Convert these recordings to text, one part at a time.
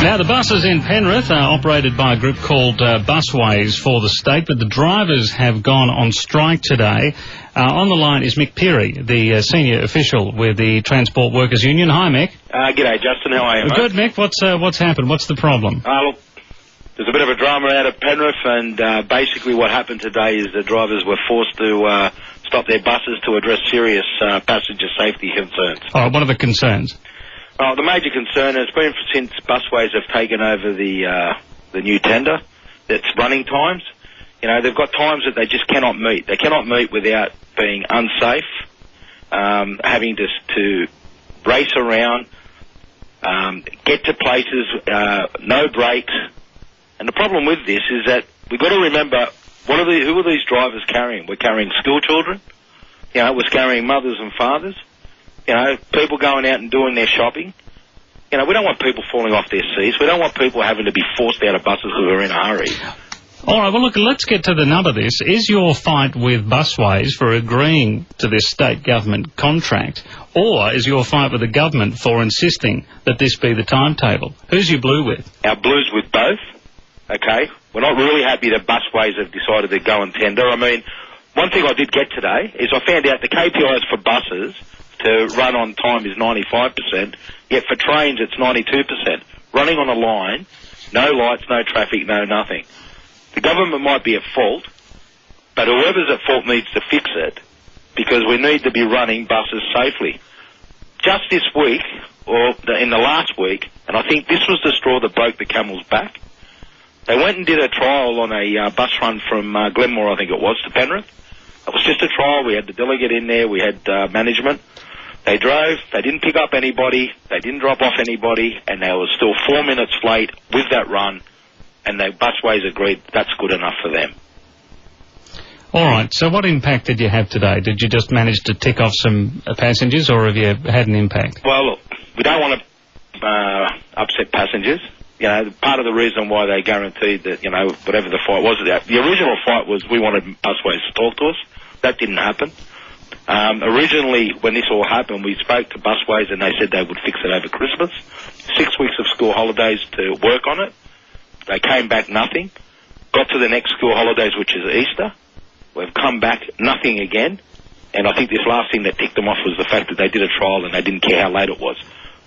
Now, the buses in Penrith are operated by a group called Busways for the state, but the drivers have gone on strike today. On the line is Mick Peiri, the senior official with the Transport Workers Union. Hi, Mick. G'day, Justin. How are you, mate? Good, Mick. What's happened? What's the problem? Look, there's a bit of a drama out at Penrith, and basically what happened today is the drivers were forced to stop their buses to address serious passenger safety concerns. All right, what are the concerns? Well, the major concern has been since Busways have taken over the new tender, that's running times. You know, they've got times that they just cannot meet. They cannot meet without being unsafe, having to race around, get to places, no breaks. And the problem with this is that we've got to remember, who are these drivers carrying? We're carrying school children. You know, we're carrying mothers and fathers. You know, people going out and doing their shopping. You know, we don't want people falling off their seats. We don't want people having to be forced out of buses who are in a hurry. All right, well, look, let's get to the nub of this. Is your fight with Busways for agreeing to this state government contract, or is your fight with the government for insisting that this be the timetable? Who's your blue with? Our blue's with both, okay? We're not really happy that Busways have decided to go and tender. I mean, one thing I did get today is I found out the KPIs for buses to run on time is 95%, yet for trains it's 92%. Running on a line, no lights, no traffic, no nothing. The government might be at fault, but whoever's at fault needs to fix it, because we need to be running buses safely. Just this week, or in the last week, and I think this was the straw that broke the camel's back, they went and did a trial on a bus run from Glenmore, I think it was, to Penrith. It was just a trial. We had the delegate in there, we had management. They drove, they didn't pick up anybody, they didn't drop off anybody, and they were still 4 minutes late with that run, and the Busways agreed that's good enough for them. All right, so what impact did you have today? Did you just manage to tick off some passengers, or have you had an impact? Well, look, we don't want to upset passengers. You know, part of the reason why they guaranteed that, you know, whatever the fight was, the original fight was we wanted Busways to talk to us. That didn't happen. Originally, when this all happened, we spoke to Busways and they said they would fix it over Christmas. 6 weeks of school holidays to work on it. They came back nothing. Got to the next school holidays, which is Easter. We've come back, nothing again. And I think this last thing that ticked them off was the fact that they did a trial and they didn't care how late it was.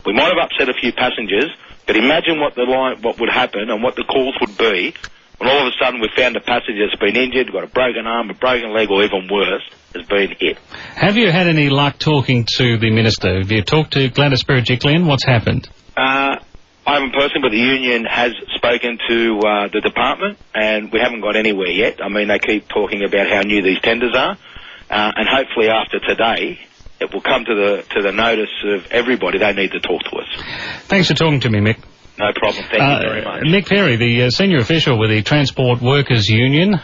We might have upset a few passengers, but imagine what would happen and what the calls would be when all of a sudden we found a passenger that's been injured, got a broken arm, a broken leg, or even worse, has been hit. Have you had any luck talking to the Minister? Have you talked to Gladys Berejiklian? What's happened? I haven't personally, but the union has spoken to the department, and we haven't got anywhere yet. I mean, they keep talking about how new these tenders are, and hopefully after today, it will come to the notice of everybody. They need to talk to us. Thanks for talking to me, Mick. No problem. Thank you very much. Mick Peiri, the senior official with the Transport Workers Union.